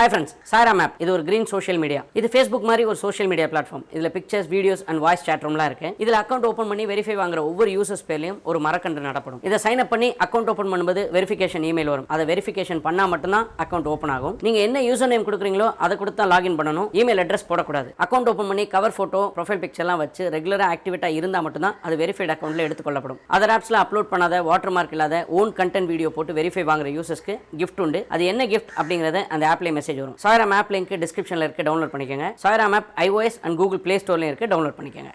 Hi friends, Saira Map. இது ஒரு green social media. இது Facebook மாதிரி ஒரு social media platform. இதுல pictures, videos and voice chat roomலாம் இருக்கு. இதுல account open பண்ணி verify வாங்குற ஒவ்வொரு users பேர்லயும் ஒரு மரக்கன்று நடப்படும். இத sign up பண்ணி account open பண்ணும்போது verification email வரும். அதை verification பண்ணா மட்டும்தான் account open ஆகும். நீங்க என்ன user name கொடுக்குறீங்களோ அதை கொடுத்து தான் login பண்ணணும். email address போடக்கூடாது. account open பண்ணி cover photo, profile picture எல்லாம் வச்சு ரெகுலரா ஆக்டிவேட்டா இருந்தா மட்டும்தான் அது verified accountல எடுத்துக்கொள்ளப்படும். அதர் ஆப்ஸ்ல அப்லோட் பண்ணாத வாட்டர்மார்க் இல்லாத ஓன் கண்டென்ட் வீடியோ போட்டு வெரிஃபை வாங்குற யூசர்ஸ்க்கு கிஃப்ட் உண்டு. அது என்ன கிஃப்ட் அப்படிங்கறத அந்த ஆப்ல மெசேஜ் வரும். சாயரா மேப் லிங்க் டிஸ்கிரிப்ஷன்ல இருக்கு, டவுன்லோட் பண்ணிக்கங்க. சாயரா map iOS and Google play ஸ்டோர்லயும் இருக்கு, டவுன்லோட் பண்ணிக்கங்க.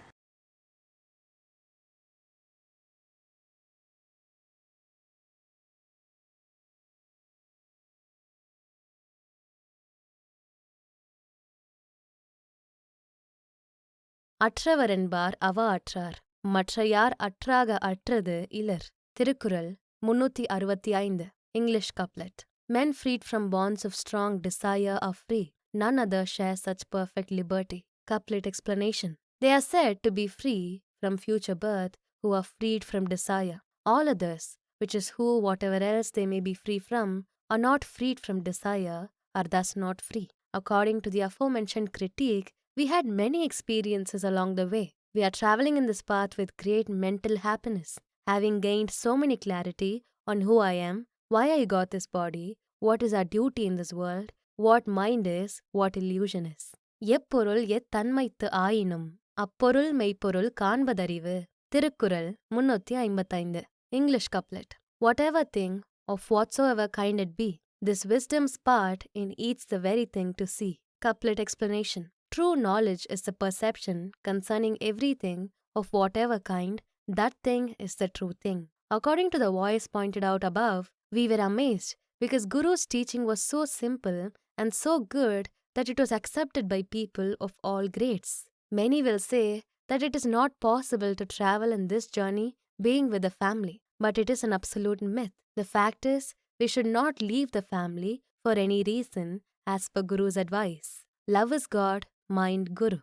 அற்றவரென்பார் அவ அற்றார், மற்றையார் அற்றாக அற்றது இலர். Thirukkural 365. English couplet. Men freed from bonds of strong desire are free. None other share such perfect liberty. Couplet explanation. They are said to be free from future birth who are freed from desire. All others, which is who whatever else they may be free from, are not freed from desire, are thus not free. According to the aforementioned critique, we had many experiences along the way. We are traveling in this path with great mental happiness, having gained so many clarity on who I am, why I got this body, what is our duty in this world, what mind is, what illusion is. எப்பொருள் எத்தன்மைத்து ஆயினும் அப்பொருள் மெய்ப்பொருள் காண்பதறிவு. Thirukkural 355. English couplet. Whatever thing, of whatsoever kind it be, this wisdom's part in each the very thing to see. Couplet explanation. True knowledge is the perception concerning everything of whatever kind, that thing is the true thing. According to the voice pointed out above, we were amazed because Guru's teaching was so simple and so good that it was accepted by people of all grades. Many will say that it is not possible to travel in this journey being with the family, but it is an absolute myth. The fact is, we should not leave the family for any reason as per Guru's advice. Love is God, mind Guru.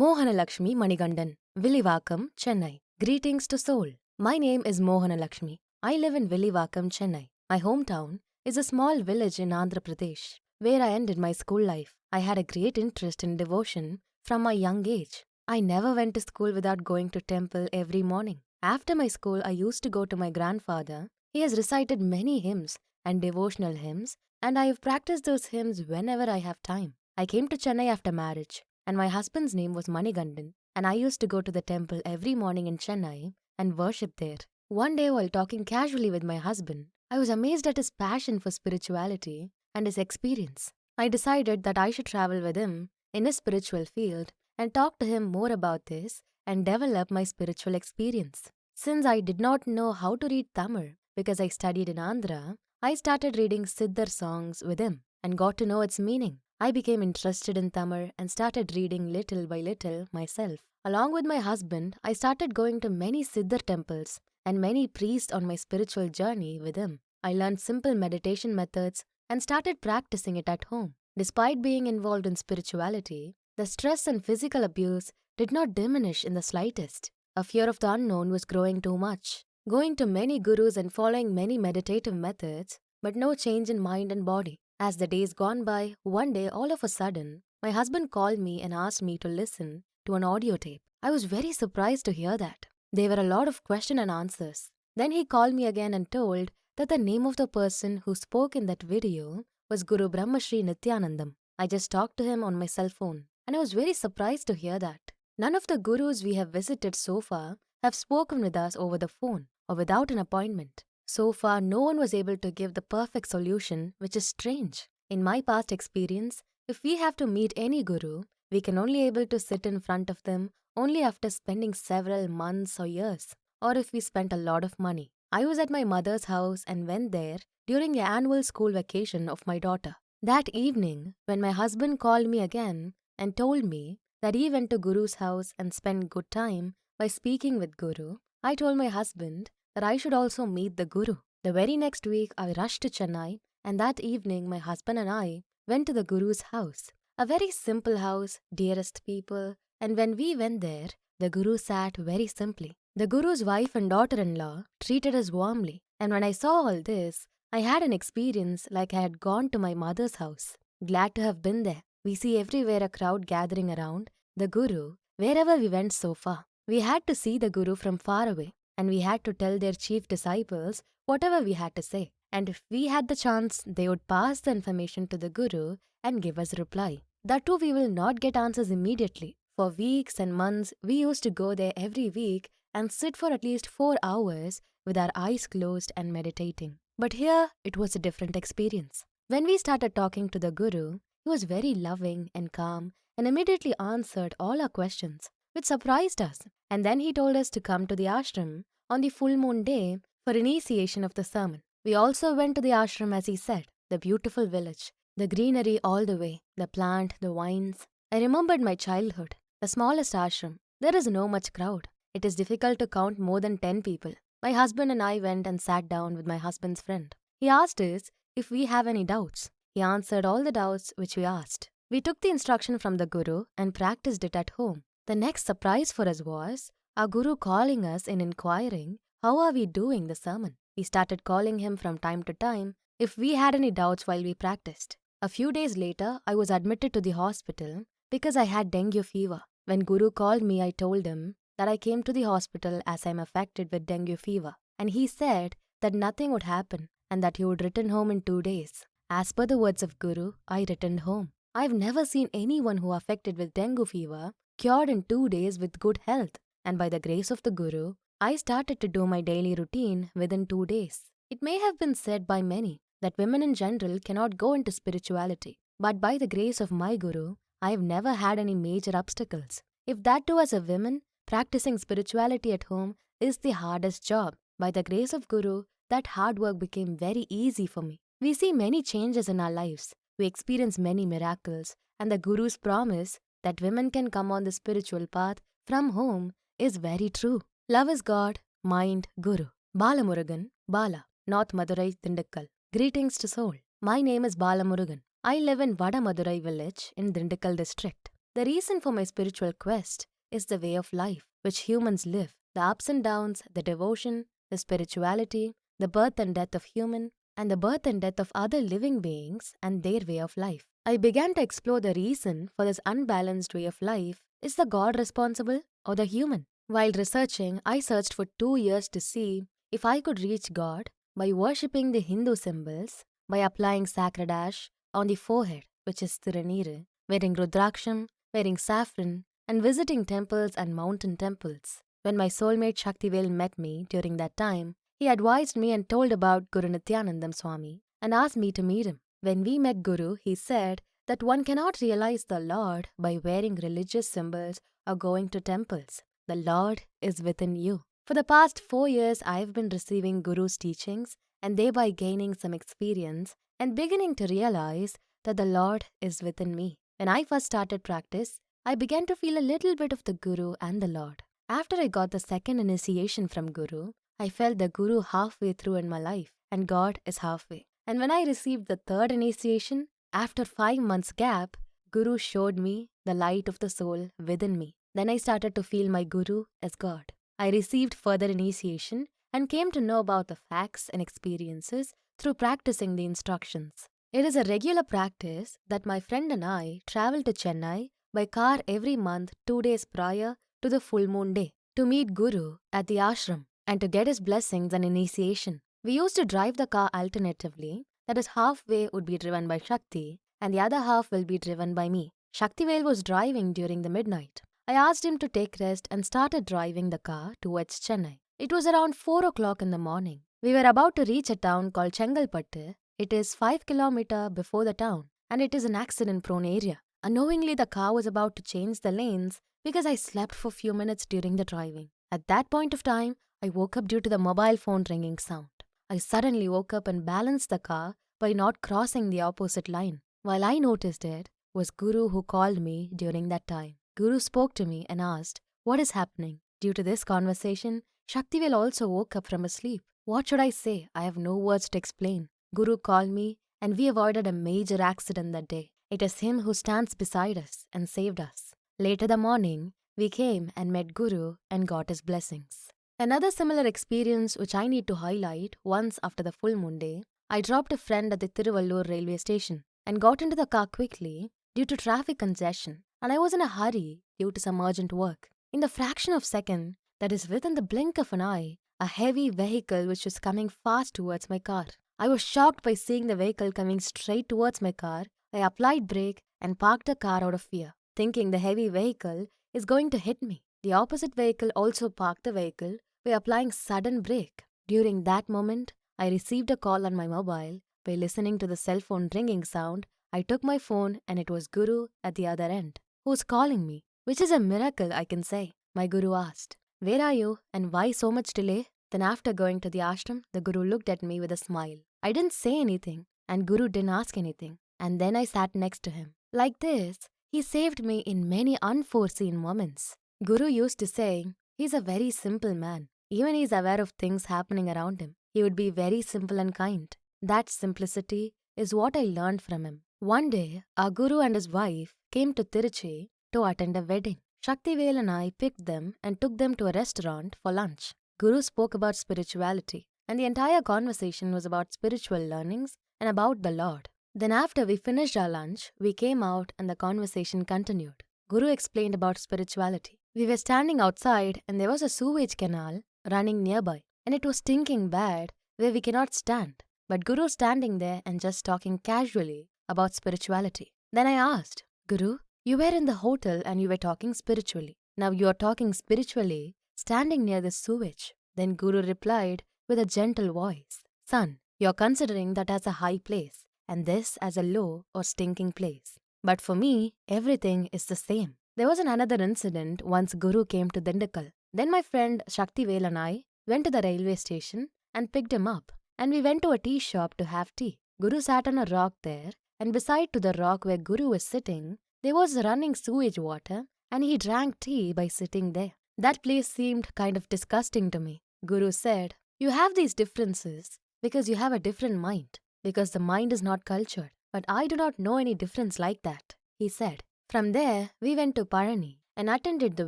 Mohanalakshmi Manigandan, Villivakam, Chennai. Greetings to soul. My name is Mohanalakshmi. I live in Villivakam, Chennai. My hometown is a small village in Andhra Pradesh, where I ended my school life. I had a great interest in devotion from my young age. I never went to school without going to temple every morning. After my school, I used to go to my grandfather. He has recited many hymns and devotional hymns, and I have practiced those hymns whenever I have time. I came to Chennai after marriage, and my husband's name was Manigandan, and I used to go to the temple every morning in Chennai and worship there. One day, while talking casually with my husband, I was amazed at his passion for spirituality and his experience. I decided that I should travel with him in his spiritual field and talk to him more about this and develop my spiritual experience. Since I did not know how to read Tamil because I studied in Andhra, I started reading Siddhar songs with him and got to know its meaning. I became interested in Tamil and started reading little by little myself. Along with my husband, I started going to many Siddhar temples and many priests on my spiritual journey with him. I learned simple meditation methods and started practicing it at home. Despite being involved in spirituality, the stress and physical abuse did not diminish in the slightest. A fear of the unknown was growing too much. Going to many gurus and following many meditative methods, but no change in mind and body. As the days gone by, one day all of a sudden, my husband called me and asked me to listen to an audio tape. I was very surprised to hear that. There were a lot of question and answers. Then he called me again and told that the name of the person who spoke in that video was Guru Brahma Shri Nithyananda. I just talked to him on my cell phone, and I was very surprised to hear that. None of the gurus we have visited so far have spoken with us over the phone or without an appointment. So far, no one was able to give the perfect solution, which is strange. In my past experience, if we have to meet any guru, we can only able to sit in front of them only after spending several months or years, or if we spent a lot of money. I was at my mother's house and went there during the annual school vacation of my daughter. That evening, when my husband called me again and told me that he went to Guru's house and spent good time by speaking with Guru, I told my husband that I should also meet the Guru. The very next week, I rushed to Chennai, and that evening my husband and I went to the Guru's house. A very simple house, dearest people, and when we went there, the Guru sat very simply. The Guru's wife and daughter-in-law treated us warmly, and when I saw all this, I had an experience like I had gone to my mother's house. glad to have been there. We see everywhere a crowd gathering around the Guru wherever we went so far. We had to see the Guru from far away, and we had to tell their chief disciples whatever we had to say. And if we had the chance, they would pass the information to the Guru and give us a reply. That too, we will not get answers immediately. For weeks and months, we used to go there every week and sit for at least 4 hours with our eyes closed and meditating. But here, it was a different experience. When we started talking to the Guru, he was very loving and calm and immediately answered all our questions, which surprised us. And then he told us to come to the ashram on the full moon day for initiation of the sermon. We also went to the ashram as he said, the beautiful village, the greenery all the way, the plant, the vines. I remembered my childhood, the smallest ashram. There is no much crowd. It is difficult to count more than 10 people. My husband and I went and sat down with my husband's friend. He asked us if we have any doubts. He answered all the doubts which we asked. We took the instruction from the Guru and practiced it at home. The next surprise for us was our Guru calling us and inquiring how are we doing the sermon. We started calling him from time to time if we had any doubts while we practiced. A few days later, I was admitted to the hospital because I had dengue fever. When Guru called me, I told him that I came to the hospital as I am affected with dengue fever. And he said that nothing would happen and that he would return home in 2 days. As per the words of Guru, I returned home. I have never seen anyone who affected with dengue fever cured in 2 days with good health. And by the grace of the Guru, I started to do my daily routine within 2 days. It may have been said by many that women in general cannot go into spirituality. But by the grace of my Guru, I have never had any major obstacles. If that too as a woman, practicing spirituality at home is the hardest job. By the grace of Guru, that hard work became very easy for me. We see many changes in our lives. We experience many miracles. And the Guru's promise that women can come on the spiritual path from home is very true. Love is God, mind, Guru. Balamurugan, Bala, North Madurai, Dindikkal. Greetings to soul. My name is Balamurugan. I live in Vada Madurai village in Dindikkal district. The reason for my spiritual quest is the way of life which humans live. The ups and downs, the devotion, the spirituality, the birth and death of human, and the birth and death of other living beings and their way of life. I began to explore the reason for this unbalanced way of life. Is the God responsible or the human? While researching, I searched for 2 years to see if I could reach God by worshipping the Hindu symbols, by applying sacred ash on the forehead, which is Tiraniru, wearing Rudraksham, wearing saffron, and visiting temples and mountain temples. When my soulmate Shaktivel met me during that time, he advised me and told about Guru Nithyananda Swami and asked me to meet him. When we met Guru, he said that one cannot realize the Lord by wearing religious symbols or going to temples. The Lord is within you. For the past 4 years, I have been receiving Guru's teachings and thereby gaining some experience and beginning to realize that the Lord is within me. When I first started practice, I began to feel a little bit of the Guru and the Lord. After I got the second initiation from Guru, I felt the Guru halfway through in my life and God is halfway. And when I received the third initiation, after 5 months gap, Guru showed me the light of the soul within me. Then I started to feel my Guru as God. I received further initiation and came to know about the facts and experiences through practicing the instructions. It is a regular practice that my friend and I travel to Chennai by car every month 2 days prior to the full moon day to meet Guru at the ashram and to get his blessings and initiation. We used to drive the car alternatively, that is halfway would be driven by Shakti and the other half will be driven by me. Shaktivel was driving during the midnight. I asked him to take rest and started driving the car towards Chennai. It was around 4 o'clock in the morning. We were about to reach a town called Chengalpattu. It is 5 kilometers before the town and it is an accident-prone area. Unknowingly, the car was about to change the lanes because I slept for few minutes during the driving. At that point of time, I woke up due to the mobile phone ringing sound. I suddenly woke up and balanced the car by not crossing the opposite line. While I noticed it, was Guru who called me during that time. Guru spoke to me and asked, "What is happening?" Due to this conversation, Shaktivel also woke up from his sleep. What should I say? I have no words to explain. Guru called me and we avoided a major accident that day. It is him who stands beside us and saved us. Later the morning, we came and met Guru and got his blessings. Another similar experience which I need to highlight once after the full moon day, I dropped a friend at the Tiruvallur railway station. and got into the car quickly due to traffic congestion, and I was in a hurry due to some urgent work. In the fraction of a second, that is within the blink of an eye, a heavy vehicle which was coming fast towards my car. I was shocked by seeing the vehicle coming straight towards my car. I applied brake and parked the car out of fear, thinking the heavy vehicle is going to hit me. The opposite vehicle also parked the vehicle by applying sudden brake. During that moment, I received a call on my mobile. By listening to the cell phone ringing sound, I took my phone and it was Guru at the other end, who's calling me, which is a miracle, I can say. My Guru asked, "Where are you and why so much delay?" Then after going to the ashram, the Guru looked at me with a smile. I didn't say anything and Guru didn't ask anything. And then I sat next to him. Like this, he saved me in many unforeseen moments. Guru used to say, he's a very simple man. Even he's aware of things happening around him. He would be very simple and kind. That simplicity is what I learned from him. One day, our Guru and his wife came to Tiruchi to attend a wedding. Shaktivel and I picked them and took them to a restaurant for lunch. Guru spoke about spirituality, and the entire conversation was about spiritual learnings and about the Lord. Then after we finished our lunch, we came out and the conversation continued. Guru explained about spirituality. We were standing outside and there was a sewage canal running nearby, and it was stinking bad where we cannot stand. But Guru standing there and just talking casually about spirituality. Then I asked, "Guru, you were in the hotel and you were talking spiritually. Now you are talking spiritually, standing near the sewage." Then Guru replied with a gentle voice, "Son, you are considering that as a high place and this as a low or stinking place. But for me, everything is the same." There was another incident once Guru came to Dindigul. Then my friend Shaktivel and I went to the railway station and picked him up, and we went to a tea shop to have tea. Guru sat on a rock there, and beside to the rock where Guru was sitting, there was running sewage water, and he drank tea by sitting there. That place seemed kind of disgusting to me. Guru said, "You have these differences because you have a different mind, because the mind is not cultured. But I do not know any difference like that," he said. From there, we went to Parani and attended the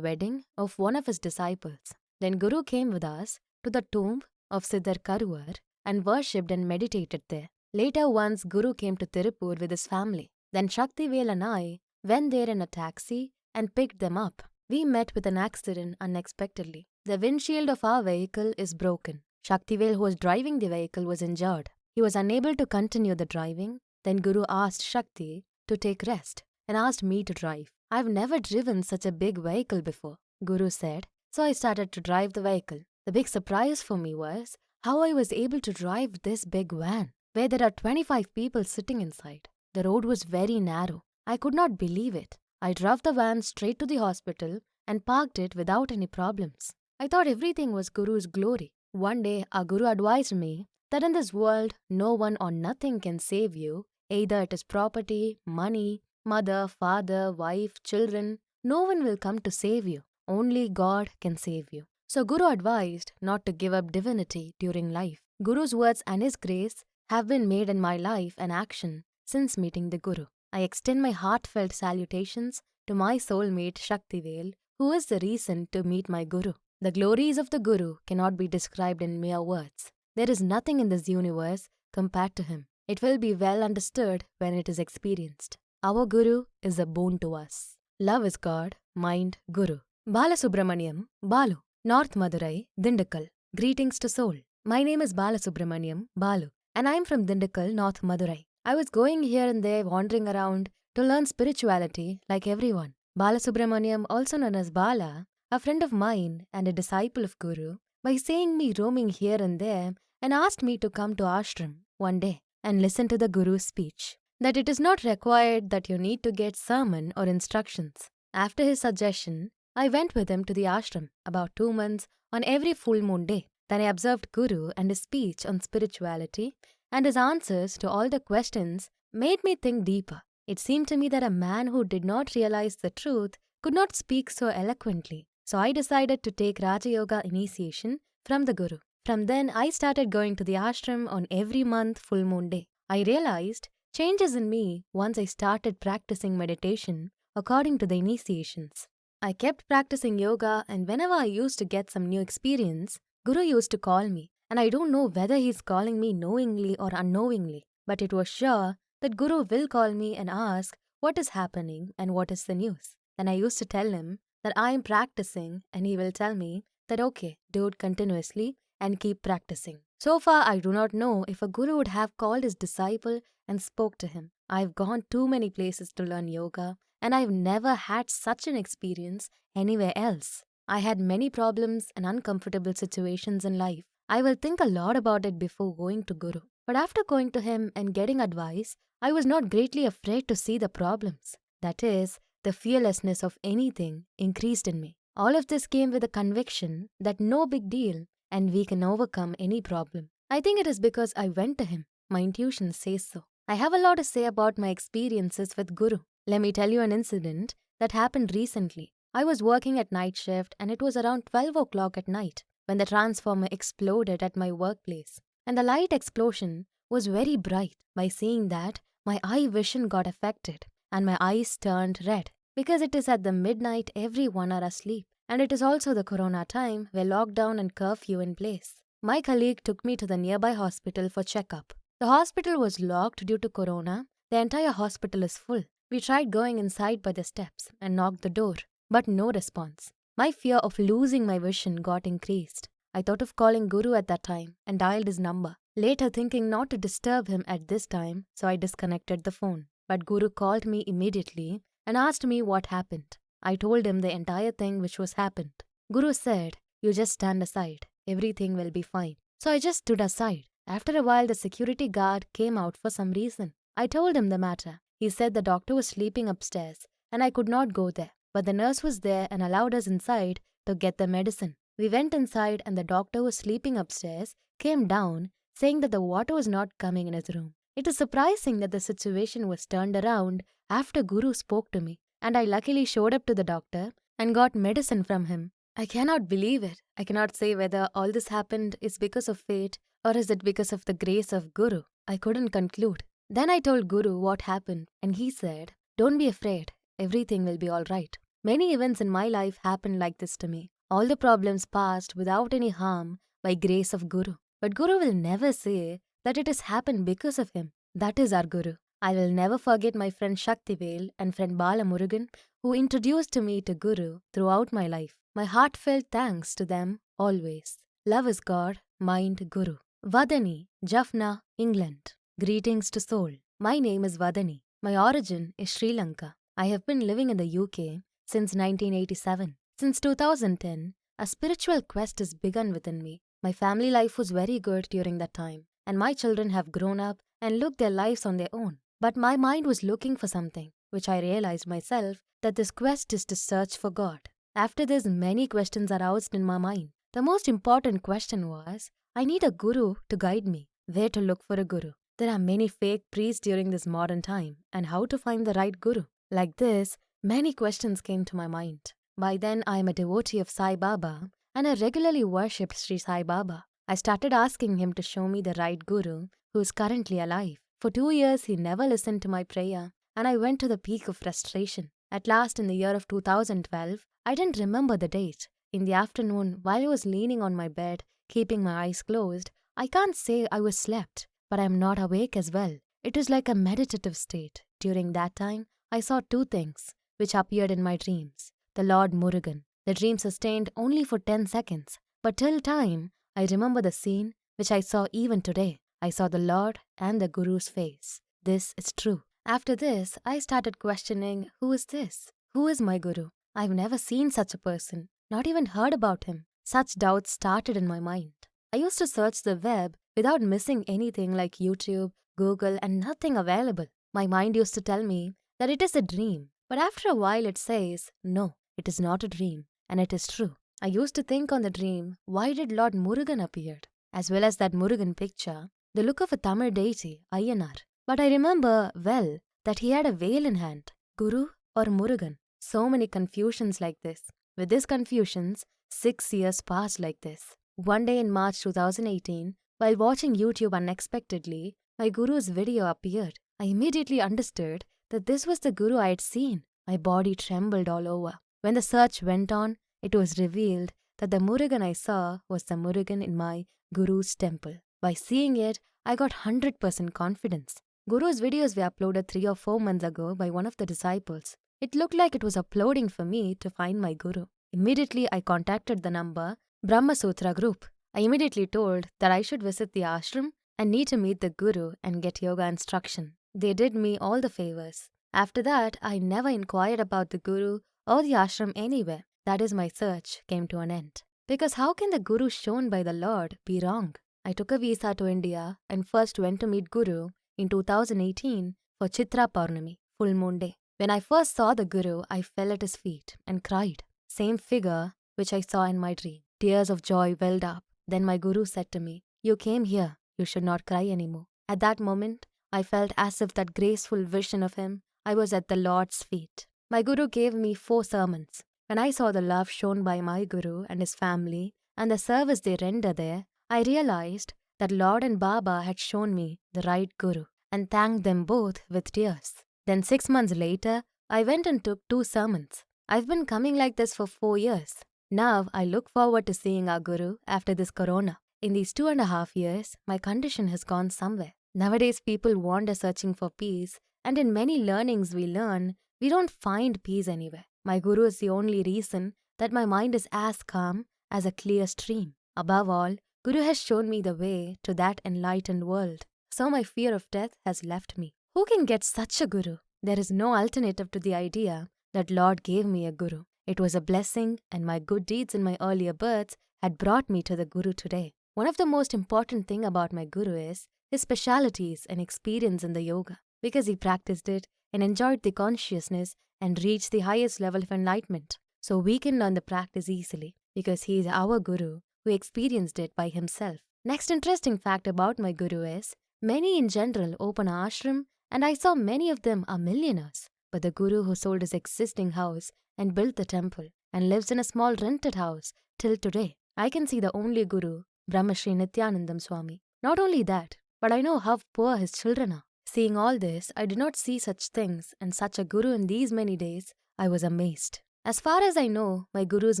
wedding of one of his disciples. Then Guru came with us to the tomb of Siddhar Karuvar and worshipped and meditated there. Later once Guru came to Tirupur with his family. Then Shaktivel and I went there in a taxi and picked them up. We met with an accident unexpectedly. The windshield of our vehicle is broken. Shaktivel, who was driving the vehicle, was injured. He was unable to continue the driving. Then Guru asked Shakti to take rest and asked me to drive. "I've never driven such a big vehicle before," Guru said. So I started to drive the vehicle. The big surprise for me was how I was able to drive this big van, where there are 25 people sitting inside. The road was very narrow. I could not believe it. I drove the van straight to the hospital and parked it without any problems. I thought everything was Guru's glory. One day, our Guru advised me that in this world, no one or nothing can save you. Either it is property, money, mother, father, wife, children. No one will come to save you. Only God can save you. So Guru advised not to give up divinity during life. Guru's words and his grace have been made in my life an action since meeting the Guru. I extend my heartfelt salutations to my soulmate Shaktivel, who is the reason to meet my Guru. The glories of the Guru cannot be described in mere words. There is nothing in this universe compared to him. It will be well understood when it is experienced. Our Guru is a boon to us. Love is God, mind, Guru. Balasubramaniam, Balu, North Madurai, Dindigul. Greetings to soul. My name is Balasubramaniam, Balu, and I am from Dindigul, North Madurai. I was going here and there wandering around to learn spirituality like everyone. Balasubramaniam, also known as Bala, a friend of mine and a disciple of Guru, by seeing me roaming here and there and asked me to come to ashram one day and listen to the Guru's speech, that it is not required that you need to get sermon or instructions. After his suggestion, I went with him to the ashram about 2 months on every full moon day. Then I observed Guru and his speech on spirituality, and his answers to all the questions made me think deeper. It seemed to me that a man who did not realize the truth could not speak so eloquently. So I decided to take Raja Yoga initiation from the Guru. From then, I started going to the ashram on every month full moon day. I realized changes in me once I started practicing meditation according to the initiations. I kept practicing yoga, and whenever I used to get some new experience, Guru used to call me. And I don't know whether he's calling me knowingly or unknowingly, but it was sure that Guru will call me and ask what is happening and what is the news. Then I used to tell him that I am practicing, and he will tell me that okay, do it continuously and keep practicing. So far, I do not know if a guru would have called his disciple and spoke to him. I've gone too many places to learn yoga, and I've never had such an experience anywhere else. I had many problems and uncomfortable situations in life. I will think a lot about it before going to Guru. But after going to him and getting advice, I was not greatly afraid to see the problems. That is, the fearlessness of anything increased in me. All of this came with a conviction that no big deal and we can overcome any problem. I think it is because I went to him. My intuition says so. I have a lot to say about my experiences with Guru. Let me tell you an incident that happened recently. I was working at night shift and it was around 12 o'clock at night when the transformer exploded at my workplace. And the light explosion was very bright. By seeing that, my eye vision got affected and my eyes turned red. Because it is at the midnight, everyone are asleep. And it is also the corona time where lockdown and curfew in place. My colleague took me to the nearby hospital for checkup. The hospital was locked due to corona. The entire hospital is full. We tried going inside by the steps and knocked the door, but no response. My fear of losing my vision got increased. I thought of calling Guru at that time and dialed his number. Later, thinking not to disturb him at this time, so I disconnected the phone. But Guru called me immediately and asked me what happened. I told him the entire thing which was happened. Guru said, "You just stand aside. Everything will be fine." So I just stood aside. After a while, the security guard came out for some reason. I told him the matter. He said the doctor was sleeping upstairs and I could not go there. But the nurse was there and allowed us inside to get the medicine. We went inside and the doctor was sleeping upstairs came down saying that the water was not coming in his room. It is surprising that the situation was turned around after Guru spoke to me, and I luckily showed up to the doctor and got medicine from him. I cannot believe it. I cannot say whether all this happened is because of fate or is it because of the grace of Guru. I couldn't conclude. Then I told Guru what happened and he said, "Don't be afraid. Everything will be all right." Many events in my life happened like this to me. All the problems passed without any harm by grace of Guru. But Guru will never say that it has happened because of him. That is our Guru. I will never forget my friend Shaktivel and friend Bala Murugan who introduced me to Guru throughout my life. My heartfelt thanks to them always. Love is God, mind Guru. Vadani, Jaffna, England. Greetings to soul. My name is Vadani. My origin is Sri Lanka. I have been living in the UK since 1987. Since 2010, a spiritual quest has begun within me. My family life was very good during that time, and my children have grown up and looked their lives on their own. But my mind was looking for something, which I realized myself that this quest is to search for God. After this, many questions aroused in my mind. The most important question was, I need a guru to guide me. Where to look for a guru? There are many fake priests during this modern time, and how to find the right guru? Like this, many questions came to my mind. By then, I am a devotee of Sai Baba, and I regularly worshipped Sri Sai Baba. I started asking him to show me the right guru who is currently alive. For 2 years, he never listened to my prayer, and I went to the peak of frustration. At last, in the year of 2012, I didn't remember the date. In the afternoon, while I was leaning on my bed, keeping my eyes closed, I can't say I was slept, but I am not awake as well. It is like a meditative state. During that time, I saw 2 things, which appeared in my dreams. The Lord Murugan. The dream sustained only for 10 seconds, but till time, I remember the scene which I saw even today. I saw the Lord and the Guru's face. This is true. After this, I started questioning, who is this? Who is my Guru? I've never seen such a person, not even heard about him. Such doubts started in my mind. I used to search the web without missing anything like YouTube, Google, and nothing available. My mind used to tell me that it is a dream, but after a while it says, no, it is not a dream, and it is true. I used to think on the dream, why did Lord Murugan appear? As well as that Murugan picture, the look of a Tamil deity, Ayyanar. But I remember well that he had a veil in hand, Guru or Murugan. So many confusions like this. With these confusions, 6 years passed like this. One day in March 2018, while watching YouTube unexpectedly, my Guru's video appeared. I immediately understood that this was the Guru I had seen. My body trembled all over. When the search went on, it was revealed that the Murugan I saw was the Murugan in my Guru's temple. By seeing it, I got 100% confidence. Guru's videos were uploaded 3 or 4 months ago by one of the disciples. It looked like it was uploading for me to find my Guru. Immediately, I contacted the number Brahma Sutra group. I immediately told that I should visit the ashram and need to meet the Guru and get yoga instruction. They did me all the favors. After that, I never inquired about the Guru or the ashram anywhere. That is, my search came to an end. Because how can the Guru shown by the Lord be wrong? I took a visa to India and first went to meet Guru in 2018 for Chitra Purnami, full moon day. When I first saw the Guru, I fell at his feet and cried. Same figure which I saw in my dream. Tears of joy welled up. Then my Guru said to me, "You came here, you should not cry anymore." At that moment, I felt as if that graceful vision of him, I was at the Lord's feet. My Guru gave me 4 sermons. When I saw the love shown by my Guru and his family and the service they render there, I realized that Lord and Baba had shown me the right Guru and thanked them both with tears. Then 6 months later, I went and took 2 sermons. I've been coming like this for 4 years. Now I look forward to seeing our Guru after this corona. In these 2.5 years, my condition has gone somewhere. Nowadays, people wander searching for peace, and in many learnings we learn, we don't find peace anywhere. My Guru is the only reason that my mind is as calm as a clear stream. Above all, Guru has shown me the way to that enlightened world. So my fear of death has left me. Who can get such a Guru? There is no alternative to the idea that Lord gave me a Guru. It was a blessing, and my good deeds in my earlier births had brought me to the Guru today. One of the most important thing about my Guru is his specialities and experience in the yoga, because he practiced it and enjoyed the consciousness and reached the highest level of enlightenment. So we can learn the practice easily because he is our Guru who experienced it by himself. Next interesting fact about my Guru is, many in general open an ashram and I saw many of them are millionaires. But the Guru who sold his existing house and built the temple and lives in a small rented house till today, I can see the only Guru, Brahma Shri Nithyananda Swami. Not only that, but I know how poor his children are. Seeing all this, I did not see such things and such a Guru in these many days. I was amazed. As far as I know, my Guru's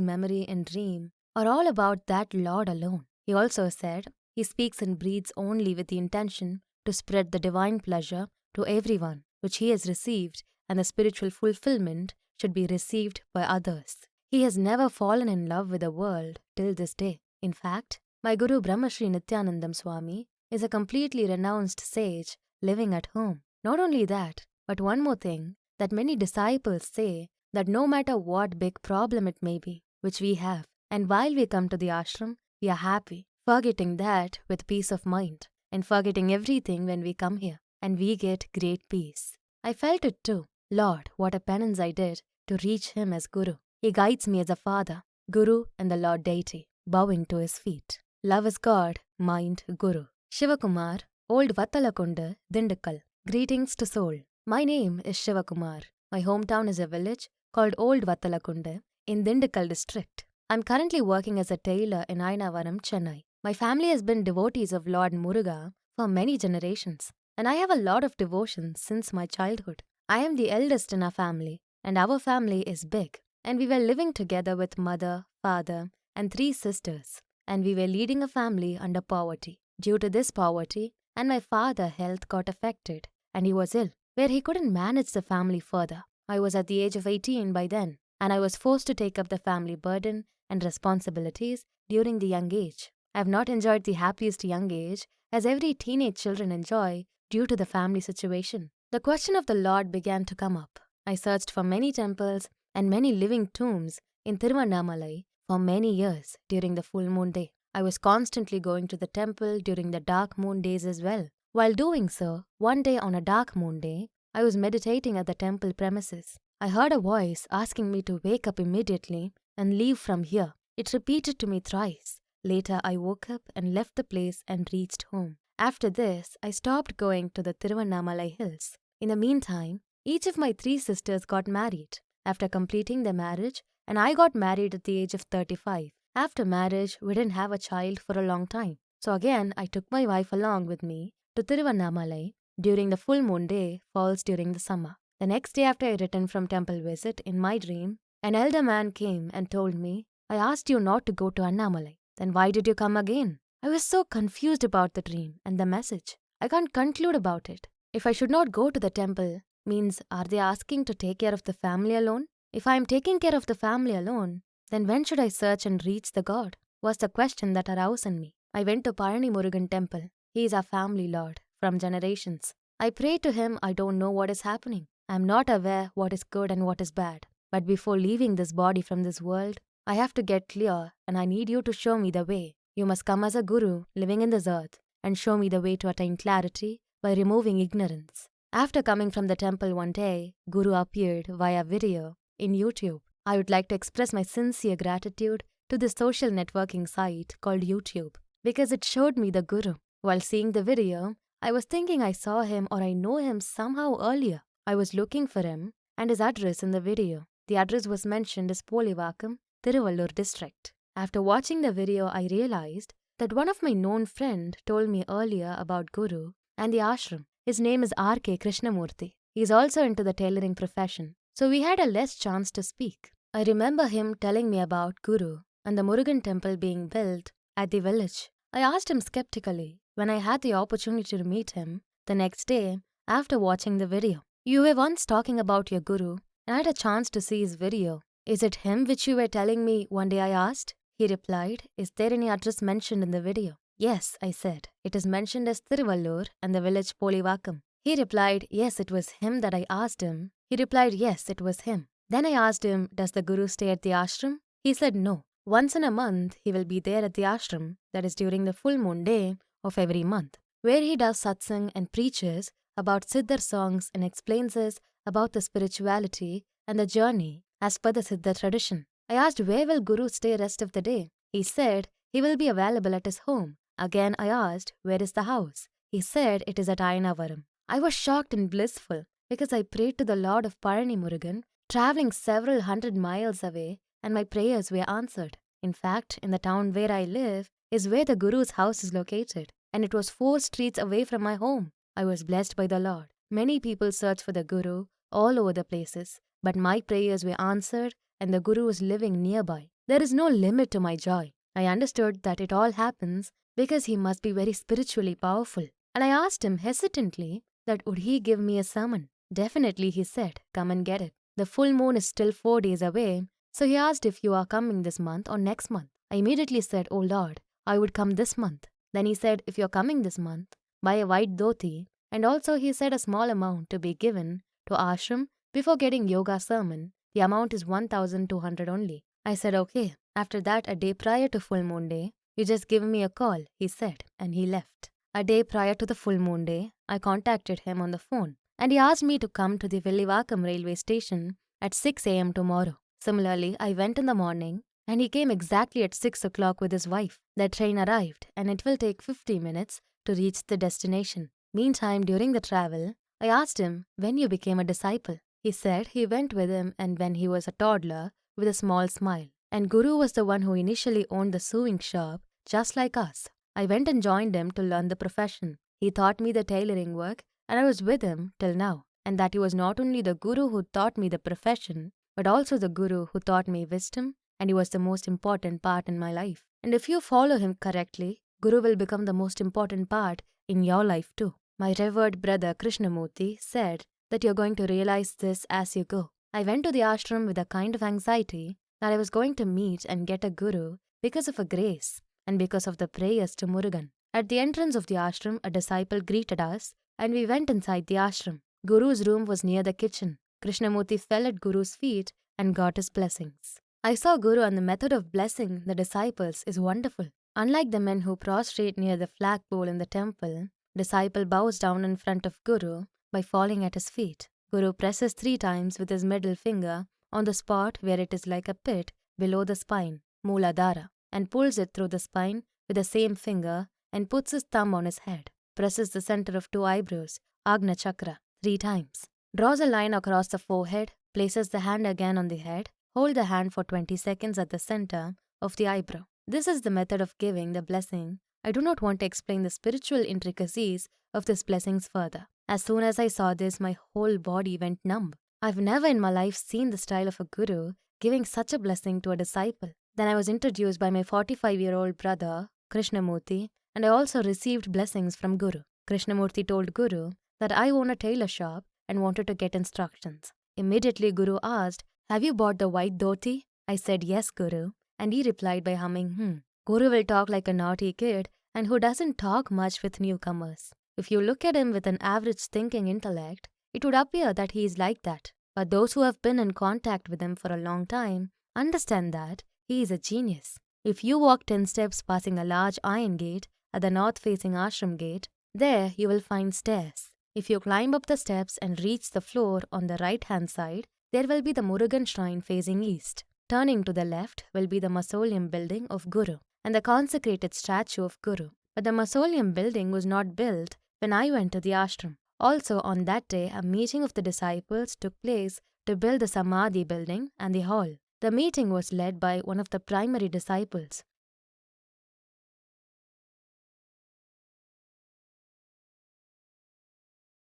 memory and dream are all about that Lord alone. He also said he speaks and breathes only with the intention to spread the divine pleasure to everyone, which he has received, and the spiritual fulfillment should be received by others. He has never fallen in love with the world till this day. In fact, my Guru Brahma Shri Nithyananda Swami is a completely renounced sage living at home. Not only that, but one more thing, that many disciples say that no matter what big problem it may be, which we have, and while we come to the ashram, we are happy, forgetting that with peace of mind, and forgetting everything when we come here, and we get great peace. I felt it too. Lord, what a penance I did to reach him as Guru. He guides me as a father, Guru and the Lord deity, bowing to his feet. Love is God, mind Guru. Shivakumar, Old Vattalakunda, Dindikkal. Greetings to soul. My name is Shivakumar. My hometown is a village called Old Vattalakunda in Dindikkal district. I'm currently working as a tailor in Ayanavaram, Chennai. My family has been devotees of Lord Muruga for many generations, and I have a lot of devotion since my childhood. I am the eldest in our family, and our family is big, and we were living together with mother, father, and 3 sisters, and we were leading a family under poverty. Due to this poverty, and my father's health got affected, and he was ill, where he couldn't manage the family further. I was at the age of 18 by then, and I was forced to take up the family burden and responsibilities during the young age. I have not enjoyed the happiest young age as every teenage children enjoy due to the family situation. The question of the Lord began to come up. I searched for many temples and many living tombs in Tiruvannamalai for many years during the full moon day. I was constantly going to the temple during the dark moon days as well. While doing so, one day on a dark moon day, I was meditating at the temple premises. I heard a voice asking me to wake up immediately and leave from here. It repeated to me thrice. Later, I woke up and left the place and reached home. After this, I stopped going to the Tiruvannamalai hills. In the meantime, each of my 3 sisters got married after completing their marriage, and I got married at the age of 35. After marriage, we didn't have a child for a long time. So again, I took my wife along with me to Tiruvannamalai during the full moon day falls during the summer. The next day after I returned from temple visit, in my dream, an elder man came and told me, "I asked you not to go to Annamalai. Then why did you come again?" I was so confused about the dream and the message. I can't conclude about it. If I should not go to the temple, means are they asking to take care of the family alone? If I am taking care of the family alone, then when should I search and reach the God? Was the question that arose in me. I went to Parani Murugan temple. He is our family lord from generations. I pray to him. I don't know what is happening. I am not aware what is good and what is bad. But before leaving this body from this world, I have to get clear and I need you to show me the way. You must come as a guru living in this earth and show me the way to attain clarity by removing ignorance. After coming from the temple one day, Guru appeared via video in YouTube. I would like to express my sincere gratitude to this social networking site called YouTube because it showed me the Guru. While seeing the video, I was thinking I saw him or I know him somehow earlier. I was looking for him and his address in the video. The address was mentioned as Polivakam, Tiruvallur district. After watching the video, I realized that one of my known friend told me earlier about Guru and the ashram. His name is R.K. Krishnamurti. He is also into the tailoring profession, so we had a less chance to speak. I remember him telling me about Guru and the Murugan temple being built at the village. I asked him skeptically when I had the opportunity to meet him the next day after watching the video. You were once talking about your Guru and I had a chance to see his video. Is it him which you were telling me one day? I asked. He replied, is there any address mentioned in the video? Yes, I said. It is mentioned as Tiruvallur and the village Polivakam. He replied, yes, it was him that I asked him. He replied, yes, it was him. Then I asked him, does the Guru stay at the ashram? He said no. Once in a month, he will be there at the ashram, that is during the full moon day of every month, where he does satsang and preaches about Siddhar songs and explains us about the spirituality and the journey as per the Siddhar tradition. I asked where will Guru stay rest of the day. He said he will be available at his home. Again I asked where is the house. He said it is at Ayanavaram. I was shocked and blissful because I prayed to the Lord of Parani Murugan, travelling several hundred miles away, and my prayers were answered. In fact, in the town where I live is where the Guru's house is located, and it was 4 streets away from my home. I was blessed by the Lord. Many people search for the Guru all over the places, but my prayers were answered and the Guru was living nearby. There is no limit to my joy. I understood that it all happens because he must be very spiritually powerful. And I asked him hesitantly that would he give me a sermon. Definitely, he said, come and get it. The full moon is still 4 days away, so he asked if you are coming this month or next month. I immediately said, oh Lord, I would come this month. Then he said, if you're coming this month, buy a white dhoti, and also he said a small amount to be given to ashram before getting yoga sermon. The amount is 1,200 only. I said okay. After that, a day prior to full moon day, you just give me a call, he said, and he left. A day prior to the full moon day, I contacted him on the phone, and he asked me to come to the Villivakam railway station at 6 a.m. tomorrow. Similarly, I went in the morning, and he came exactly at 6 o'clock with his wife. The train arrived, and it will take 50 minutes to reach the destination. Meantime, during the travel, I asked him when you became a disciple. He said he went with him and when he was a toddler with a small smile. And Guru was the one who initially owned the sewing shop, just like us. I went and joined him to learn the profession. He taught me the tailoring work and I was with him till now. And that he was not only the Guru who taught me the profession, but also the Guru who taught me wisdom, and he was the most important part in my life. And if you follow him correctly, Guru will become the most important part in your life too. My revered brother Krishnamurti said that you're going to realize this as you go. I went to the ashram with a kind of anxiety that I was going to meet and get a Guru because of a grace and because of the prayers to Murugan. At the entrance of the ashram, a disciple greeted us and we went inside the ashram. Guru's room was near the kitchen. Krishnamurti fell at Guru's feet and got his blessings. I saw Guru, and the method of blessing the disciples is wonderful. Unlike the men who prostrate near the flagpole in the temple, disciple bows down in front of Guru by falling at his feet. Guru presses 3 times with his middle finger on the spot where it is like a pit below the spine, Mooladhara, and pulls it through the spine with the same finger and puts his thumb on his head. Presses the center of 2 eyebrows, Agna Chakra, 3 times. Draws a line across the forehead, places the hand again on the head, hold the hand for 20 seconds at the center of the eyebrow. This is the method of giving the blessing. I do not want to explain the spiritual intricacies of these blessings further. As soon as I saw this, my whole body went numb. I've never in my life seen the style of a Guru giving such a blessing to a disciple. Then I was introduced by my 45-year-old brother, Krishnamurti, and I also received blessings from Guru. Krishnamurti told Guru that I own a tailor shop and wanted to get instructions. Immediately Guru asked, "Have you bought the white dhoti?" I said, "Yes, Guru," and he replied by humming. Guru will talk like a naughty kid and who doesn't talk much with newcomers. If you look at him with an average thinking intellect, it would appear that he is like that. But those who have been in contact with him for a long time understand that he is a genius. If you walk 10 steps passing a large iron gate at the north-facing ashram gate, there you will find stairs. If you climb up the steps and reach the floor on the right-hand side, there will be the Murugan shrine facing east. Turning to the left will be the mausoleum building of Guru and the consecrated statue of Guru. But the mausoleum building was not built when I went to the ashram. Also on that day, a meeting of the disciples took place to build the Samadhi building and the hall. The meeting was led by one of the primary disciples